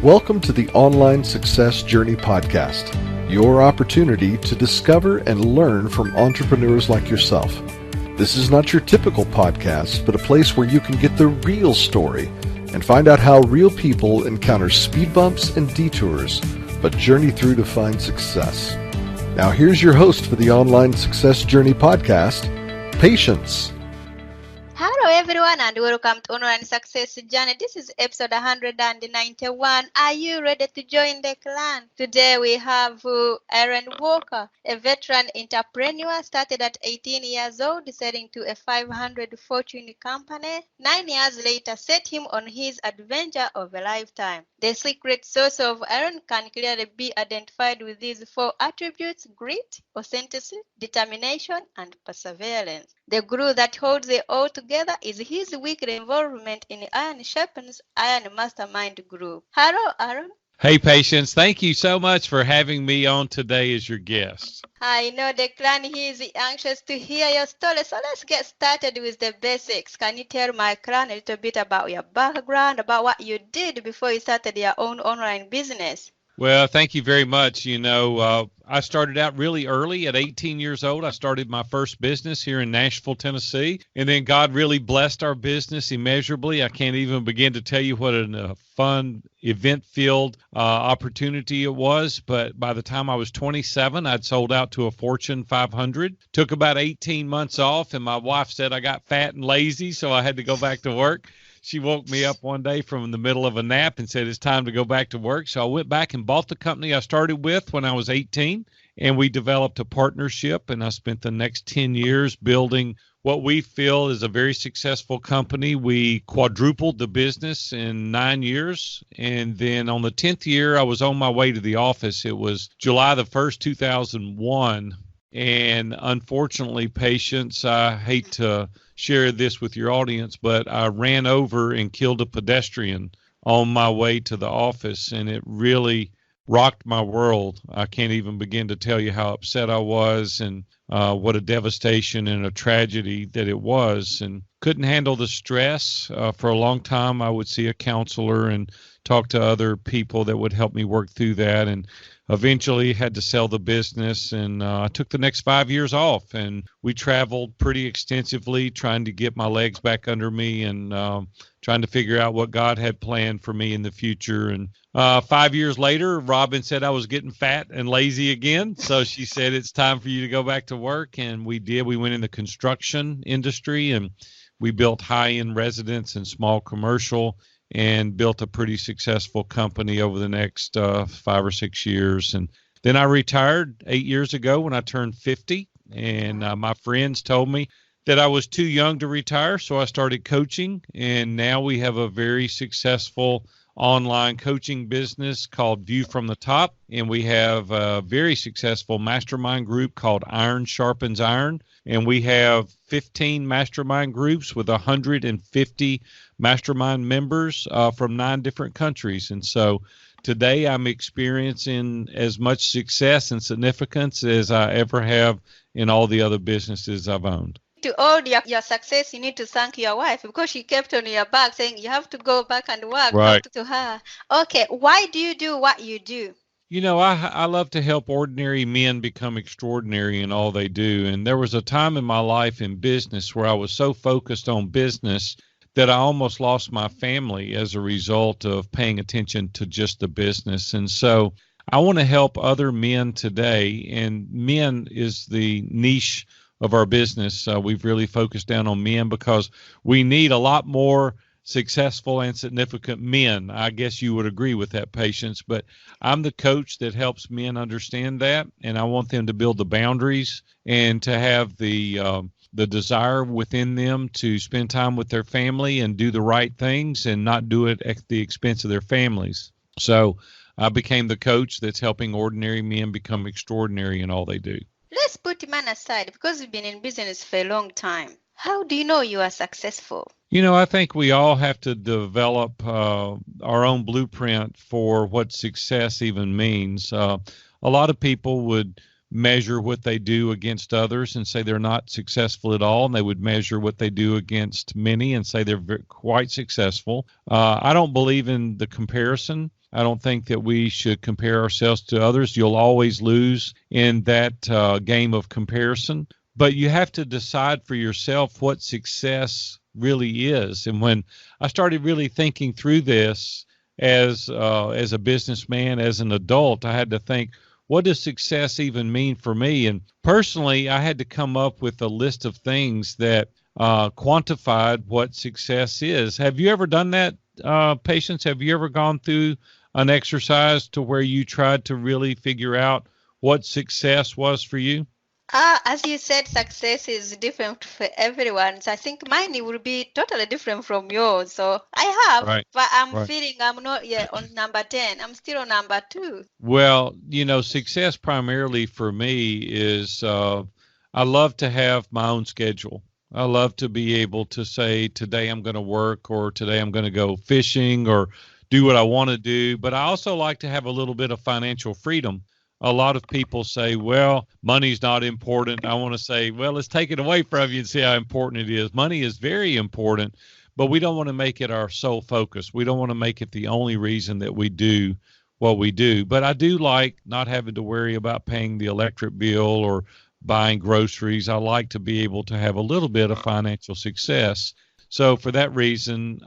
Welcome to the Online Success Journey Podcast, your opportunity to discover and learn from entrepreneurs like yourself. This is not your typical podcast, but a place where you can get the real story and find out how real people encounter speed bumps and detours, but journey through to find success. Now here's your host for the Online Success Journey Podcast, Patience. Hello everyone and welcome to Online Success Journey. This is episode 191. Are you ready to join the clan? Today we have Aaron Walker, a veteran entrepreneur, started at 18 years old, selling to a 500 Fortune company. 9 years later, set him on his adventure of a lifetime. The secret sauce of Aaron can clearly be identified with these four attributes: grit, authenticity, determination, and perseverance. The glue that holds it all together is his weekly involvement in Iron Sharpens Iron Mastermind group. Hello, Aaron. Hey, Patience. Thank you so much for having me on today as your guest. I know the clan is anxious to hear your story, so let's get started with the basics. Can you tell my clan a little bit about your background, about what you did before you started your own online business? Well, thank you very much. I started out really early at 18 years old. I started my first business here in Nashville, Tennessee, and then God really blessed our business immeasurably. I can't even begin to tell you what a fun, event-filled opportunity it was, but by the time I was 27, I'd sold out to a Fortune 500. Took about 18 months off, and my wife said I got fat and lazy, so I had to go back to work. She woke me up one day from the middle of a nap and said, it's time to go back to work. So I went back and bought the company I started with when I was 18, and we developed a partnership, and I spent the next 10 years building what we feel is a very successful company. We quadrupled the business in 9 years, and then on the 10th year, I was on my way to the office. It was July the 1st, 2001, and unfortunately, Patience, I hate to share this with your audience, but I ran over and killed a pedestrian on my way to the office, and it really rocked my world. I can't even begin to tell you how upset I was and what a devastation and a tragedy that it was, and couldn't handle the stress. For a long time, I would see a counselor and talk to other people that would help me work through that, and eventually had to sell the business, and I took the next 5 years off, and we traveled pretty extensively trying to get my legs back under me and trying to figure out what God had planned for me in the future. And 5 years later, Robin said I was getting fat and lazy again, so she said, it's time for you to go back to work, and we did. We went in the construction industry, and we built high-end residence and small commercial, and built a pretty successful company over the next 5 or 6 years. And then I retired 8 years ago when I turned 50, and my friends told me that I was too young to retire, so I started coaching, and now we have a very successful online coaching business called View from the Top, and we have a very successful mastermind group called Iron Sharpens Iron, and we have 15 mastermind groups with 150 mastermind members from 9 different countries. And so today I'm experiencing as much success and significance as I ever have in all the other businesses I've owned. To hold your success, you need to thank your wife, because she kept on your back saying you have to go back and work. Right. Talk to her. Okay, why do you do what you do? You know, I love to help ordinary men become extraordinary in all they do. And there was a time in my life in business where I was so focused on business that I almost lost my family as a result of paying attention to just the business. And so I want to help other men today, and men is the niche of our business. We've really focused down on men because we need a lot more successful and significant men. I guess you would agree with that, Patience, but I'm the coach that helps men understand that, and I want them to build the boundaries and to have the desire within them to spend time with their family and do the right things and not do it at the expense of their families. So I became the coach that's helping ordinary men become extraordinary in all they do. Let's put man aside, because you've been in business for a long time. How do you know you are successful? You know, I think we all have to develop our own blueprint for what success even means. A lot of people would measure what they do against others and say they're not successful at all, and they would measure what they do against many and say they're quite successful. I don't believe in the comparison. I don't think that we should compare ourselves to others. You'll always lose in that game of comparison, but you have to decide for yourself what success really is. And when I started really thinking through this as a businessman, as an adult, I had to think, what does success even mean for me? And personally, I had to come up with a list of things that quantified what success is. Have you ever done that, Patience? Have you ever gone through an exercise to where you tried to really figure out what success was for you? As you said, success is different for everyone. So I think mine will be totally different from yours. So I have, Right. but I'm Right. feeling I'm not yet on number 10. I'm still on number 2. Well, success primarily for me is I love to have my own schedule. I love to be able to say, today I'm going to work, or today I'm going to go fishing, or do what I want to do. But I also like to have a little bit of financial freedom. A lot of people say, well, money's not important. I want to say, well, let's take it away from you and see how important it is. Money is very important, but we don't want to make it our sole focus. We don't want to make it the only reason that we do what we do. But I do like not having to worry about paying the electric bill or buying groceries. I like to be able to have a little bit of financial success. So for that reason,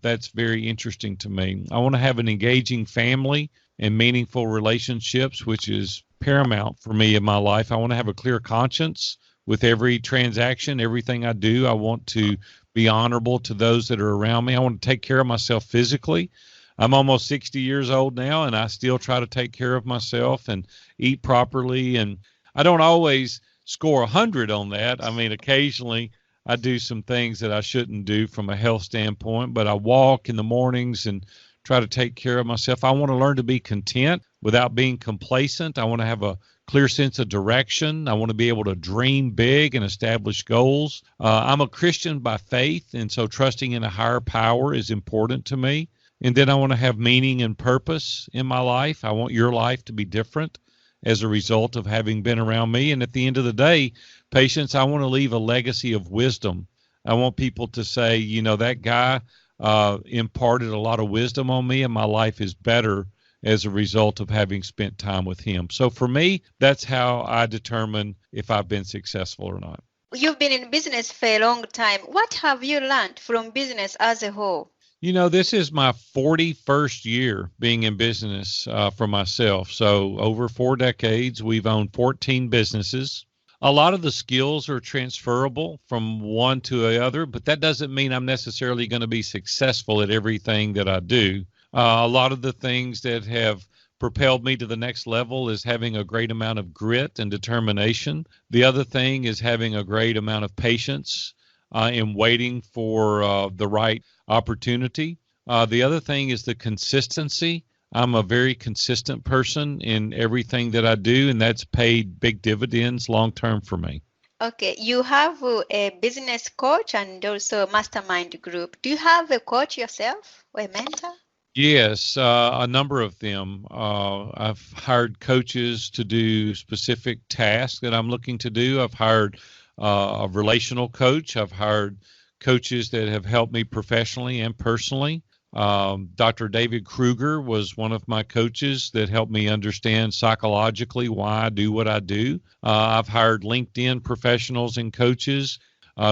that's very interesting to me. I want to have an engaging family and meaningful relationships, which is paramount for me in my life. I want to have a clear conscience with every transaction, everything I do. I want to be honorable to those that are around me. I want to take care of myself physically. I'm almost 60 years old now, and I still try to take care of myself and eat properly. And I don't always score 100 on that. I mean, occasionally I do some things that I shouldn't do from a health standpoint, but I walk in the mornings and try to take care of myself. I want to learn to be content without being complacent. I want to have a clear sense of direction. I want to be able to dream big and establish goals. I'm a Christian by faith, and so trusting in a higher power is important to me. And then I want to have meaning and purpose in my life. I want your life to be different as a result of having been around me. And at the end of the day, Patience, I want to leave a legacy of wisdom. I want people to say, that guy imparted a lot of wisdom on me, and my life is better as a result of having spent time with him. So for me, that's how I determine if I've been successful or not. You've been in business for a long time. What have you learned from business as a whole? This is my 41st year being in business for myself. So over 4 decades, we've owned 14 businesses. A lot of the skills are transferable from one to the other, but that doesn't mean I'm necessarily going to be successful at everything that I do. A lot of the things that have propelled me to the next level is having a great amount of grit and determination. The other thing is having a great amount of patience in waiting for the right opportunity. The other thing is the consistency. I'm a very consistent person in everything that I do, and that's paid big dividends long term for me. Okay, you have a business coach and also a mastermind group. Do you have a coach yourself or a mentor? Yes, a number of them. I've hired coaches to do specific tasks that I'm looking to do. I've hired a relational coach. I've hired coaches that have helped me professionally and personally. Dr. David Kruger was one of my coaches that helped me understand psychologically why I do what I do. I've hired LinkedIn professionals and coaches,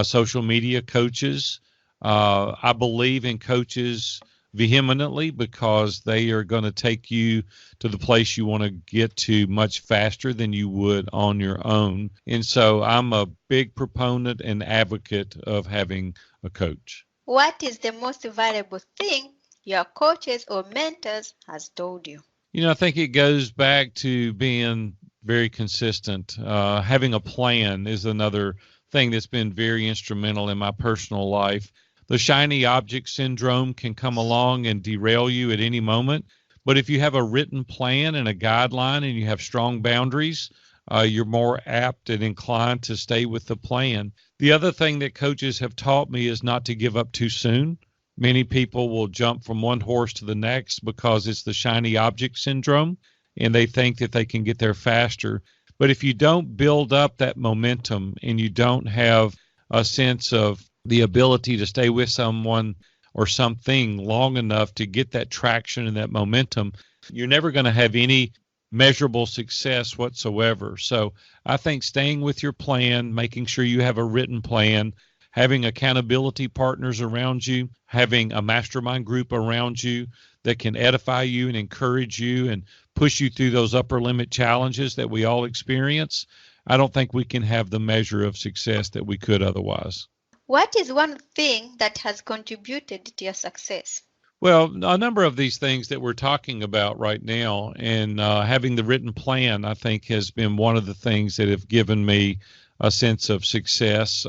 social media coaches. I believe in coaches vehemently because they are going to take you to the place you want to get to much faster than you would on your own. And so I'm a big proponent and advocate of having a coach. What is the most valuable thing your coaches or mentors has told you? I think it goes back to being very consistent. Having a plan is another thing that's been very instrumental in my personal life. The shiny object syndrome can come along and derail you at any moment. But if you have a written plan and a guideline and you have strong boundaries, you're more apt and inclined to stay with the plan. The other thing that coaches have taught me is not to give up too soon. Many people will jump from one horse to the next because it's the shiny object syndrome, and they think that they can get there faster. But if you don't build up that momentum and you don't have a sense of the ability to stay with someone or something long enough to get that traction and that momentum, you're never going to have any measurable success whatsoever. So I think staying with your plan, making sure you have a written plan, having accountability partners around you, having a mastermind group around you that can edify you and encourage you and push you through those upper limit challenges that we all experience, I don't think we can have the measure of success that we could otherwise. What is one thing that has contributed to your success? Well, a number of these things that we're talking about right now, and having the written plan, I think, has been one of the things that have given me a sense of success.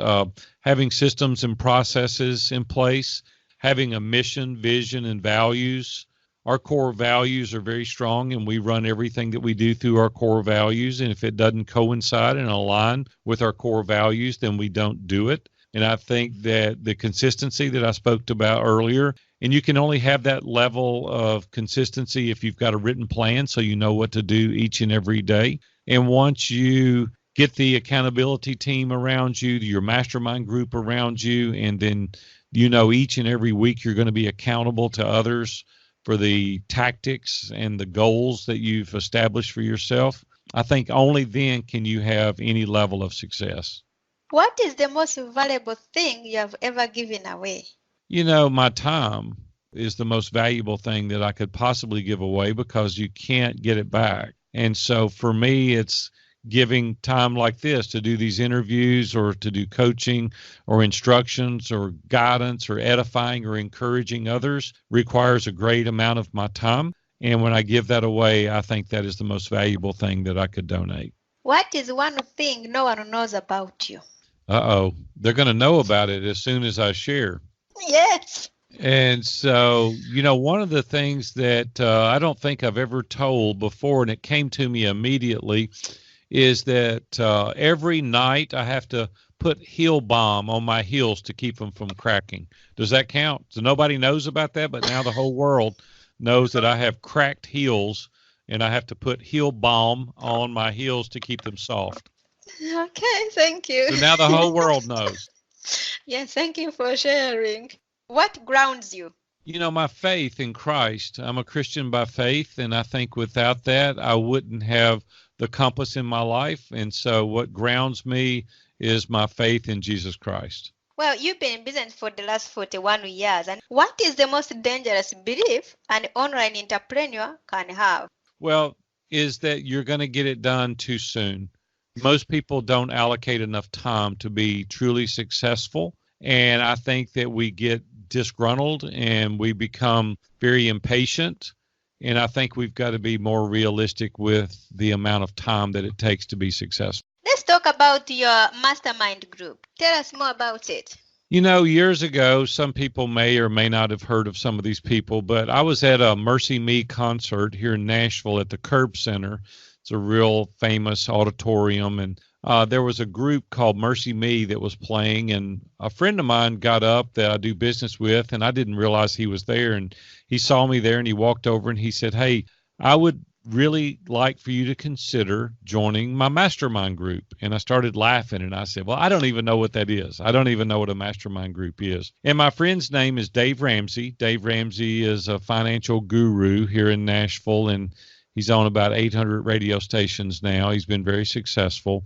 Having systems and processes in place, having a mission, vision, and values. Our core values are very strong, and we run everything that we do through our core values. And if it doesn't coincide and align with our core values, then we don't do it. And I think that the consistency that I spoke about earlier, and you can only have that level of consistency if you've got a written plan so you know what to do each and every day. And once you get the accountability team around you, your mastermind group around you, and then you know each and every week you're going to be accountable to others for the tactics and the goals that you've established for yourself, I think only then can you have any level of success. What is the most valuable thing you have ever given away? You know, my time is the most valuable thing that I could possibly give away because you can't get it back. And so for me, it's giving time like this to do these interviews or to do coaching or instructions or guidance or edifying or encouraging others requires a great amount of my time. And when I give that away, I think that is the most valuable thing that I could donate. What is one thing no one knows about you? They're going to know about it as soon as I share. Yes. And so, you know, one of the things that I don't think I've ever told before, and it came to me immediately, is that every night I have to put heel balm on my heels to keep them from cracking. Does that count? So nobody knows about that, but now the whole world knows that I have cracked heels and I have to put heel balm on my heels to keep them soft. Okay, thank you. So now the whole world knows. Yes, thank you for sharing. What grounds you? You know, my faith in Christ. I'm a Christian by faith, and I think without that, I wouldn't have the compass in my life. And so what grounds me is my faith in Jesus Christ. Well, you've been in business for the last 41 years. And what is the most dangerous belief an online entrepreneur can have? Well, is that you're going to get it done too soon. Most people don't allocate enough time to be truly successful. And I think that we get disgruntled and we become very impatient. And I think we've got to be more realistic with the amount of time that it takes to be successful. Let's talk about your mastermind group. Tell us more about it. You know, years ago, some people may or may not have heard of some of these people, but I was at a Mercy Me concert here in Nashville at the Curb Center. It's a real famous auditorium, and there was a group called Mercy Me that was playing, and a friend of mine got up that I do business with, and I didn't realize he was there, and he saw me there, and he walked over, and he said, "Hey, I would really like for you to consider joining my mastermind group." And I started laughing, and I said, "Well, I don't even know what that is. I don't even know what a mastermind group is." And my friend's name is Dave Ramsey. Dave Ramsey is a financial guru here in Nashville, and he's on about 800 radio stations now. He's been very successful.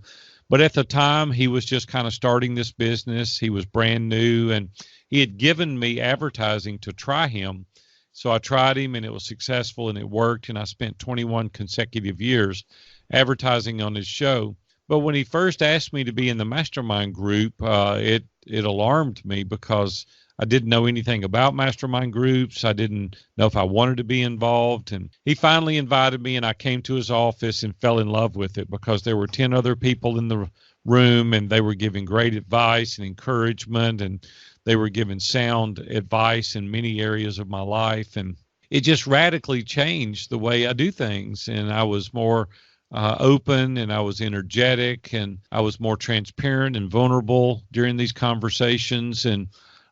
But at the time, he was just kind of starting this business. He was brand new, and he had given me advertising to try him. So I tried him, and it was successful, and it worked, and I spent 21 consecutive years advertising on his show. But when he first asked me to be in the mastermind group, it alarmed me because I didn't know anything about mastermind groups. I didn't know if I wanted to be involved. And he finally invited me, and I came to his office and fell in love with it because there were 10 other people in the room, and they were giving great advice and encouragement, and they were giving sound advice in many areas of my life. And it just radically changed the way I do things. And I was more open, and I was energetic, and I was more transparent and vulnerable during these conversations. And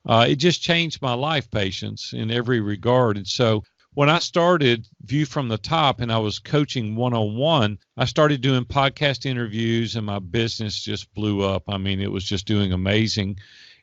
it just changed my life, Patience, in every regard. And so when I started View from the Top and I was coaching one-on-one, I started doing podcast interviews and my business just blew up. I mean, it was just doing amazing.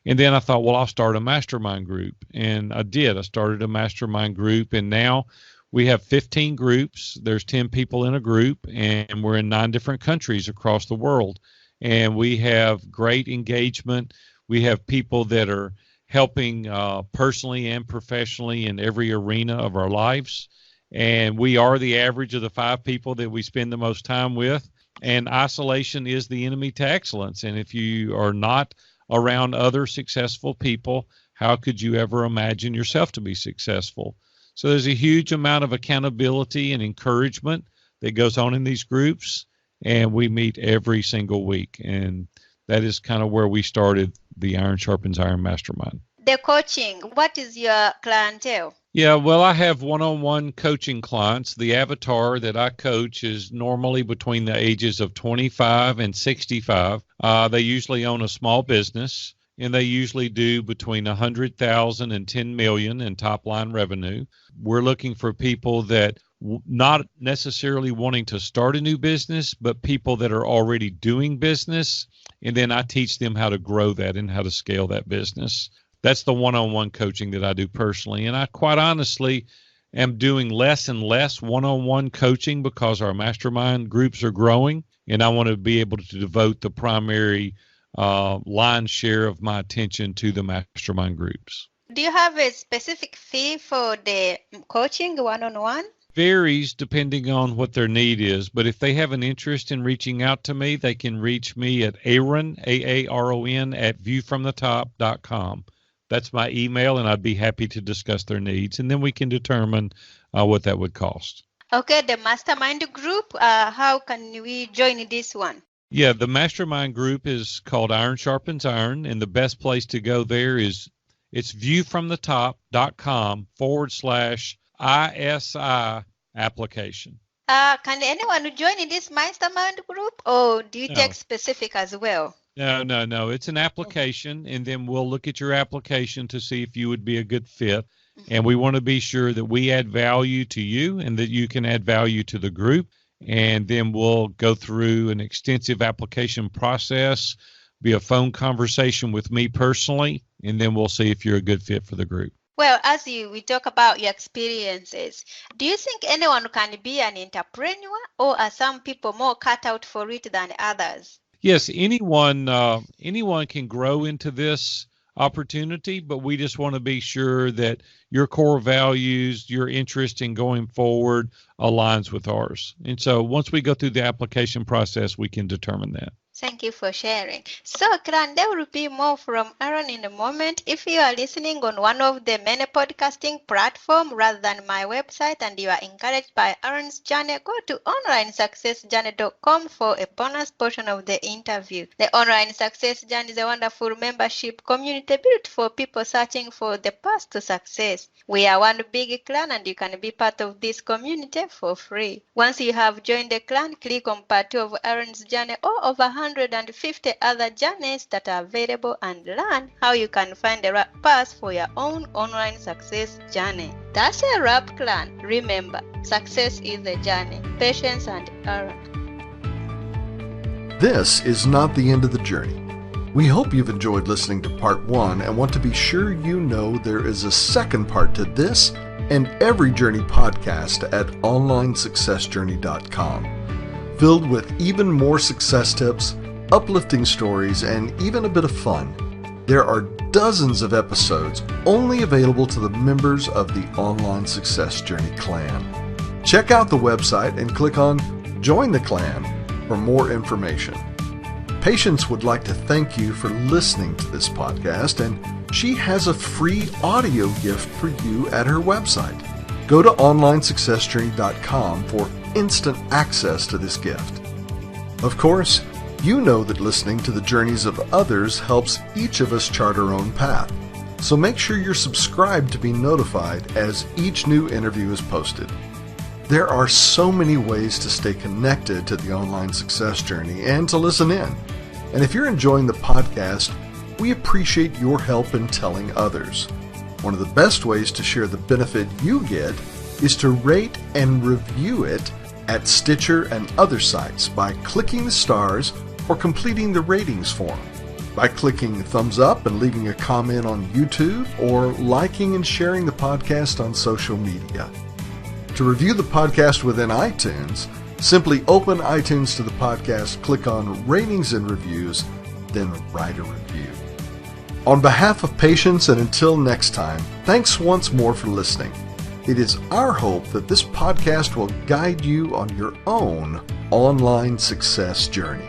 And then I thought, well, I'll start a mastermind group. And I did. I started a mastermind group, and now we have 15 groups. There's 10 people in a group, and we're in 9 different countries across the world. And we have great engagement. We have people that are helping personally and professionally in every arena of our lives. And we are the average of the 5 people that we spend the most time with. And isolation is the enemy to excellence. And if you are not around other successful people, how could you ever imagine yourself to be successful? So there's a huge amount of accountability and encouragement that goes on in these groups. And we meet every single week. And that is kind of where we started the Iron Sharpens Iron Mastermind. The coaching, what is your clientele? Yeah, well, I have one-on-one coaching clients. The avatar that I coach is normally between the ages of 25 and 65. They usually own a small business, and they usually do between 100,000 and 10 million in top-line revenue. We're looking for people that not necessarily wanting to start a new business, but people that are already doing business, and then I teach them how to grow that and how to scale that business. That's the one-on-one coaching that I do personally, and I quite honestly am doing less and less one-on-one coaching because our mastermind groups are growing, and I want to be able to devote the primary lion's share of my attention to the mastermind groups. Do you have a specific fee for the coaching one-on-one? Varies depending on what their need is, but if they have an interest in reaching out to me, they can reach me at Aaron, Aaron, at viewfromthetop.com. That's my email, and I'd be happy to discuss their needs, and then we can determine what that would cost. Okay, the mastermind group, how can we join this one? Yeah, the mastermind group is called Iron Sharpens Iron, and the best place to go there is it's viewfromthetop.com/ISI application. Can anyone join in this mastermind group, or do you take specific as well? No. It's an application, and then we'll look at your application to see if you would be a good fit. And we want to be sure that we add value to you and that you can add value to the group. And then we'll go through an extensive application process, be a phone conversation with me personally, and then we'll see if you're a good fit for the group. Well, as we talk about your experiences, do you think anyone can be an entrepreneur, or are some people more cut out for it than others? Yes, anyone can grow into this opportunity, but we just want to be sure that your core values, your interest in going forward aligns with ours. And so once we go through the application process, we can determine that. Thank you for sharing. So, Clan, there will be more from Aaron in a moment. If you are listening on one of the many podcasting platforms rather than my website and you are encouraged by Aaron's journey, go to onlinesuccessjourney.com for a bonus portion of the interview. The Online Success Journey is a wonderful membership community built for people searching for the path to success. We are one big clan, and you can be part of this community for free. Once you have joined the clan, click on part 2 of Aaron's journey or over 150 other journeys that are available and learn how you can find the right path for your own online success journey. That's a wrap, clan. Remember, success is a journey. Patience and Aaron. This is not the end of the journey. We hope you've enjoyed listening to part 1 and want to be sure you know there is a second part to this and every journey podcast at onlinesuccessjourney.com, filled with even more success tips, uplifting stories, and even a bit of fun. There are dozens of episodes only available to the members of the Online Success Journey clan. Check out the website and click on Join the Clan for more information. Patience would like to thank you for listening to this podcast, and she has a free audio gift for you at her website. Go to onlinesuccessjourney.com for instant access to this gift. Of course, you know that listening to the journeys of others helps each of us chart our own path. So make sure you're subscribed to be notified as each new interview is posted. There are so many ways to stay connected to the Online Success Journey and to listen in. And if you're enjoying the podcast, we appreciate your help in telling others. One of the best ways to share the benefit you get is to rate and review it at Stitcher and other sites by clicking the stars or completing the ratings form, by clicking thumbs up and leaving a comment on YouTube, or liking and sharing the podcast on social media. To review the podcast within iTunes, simply open iTunes to the podcast, click on Ratings and Reviews, then write a review. On behalf of Patience, and until next time, thanks once more for listening. It is our hope that this podcast will guide you on your own online success journey.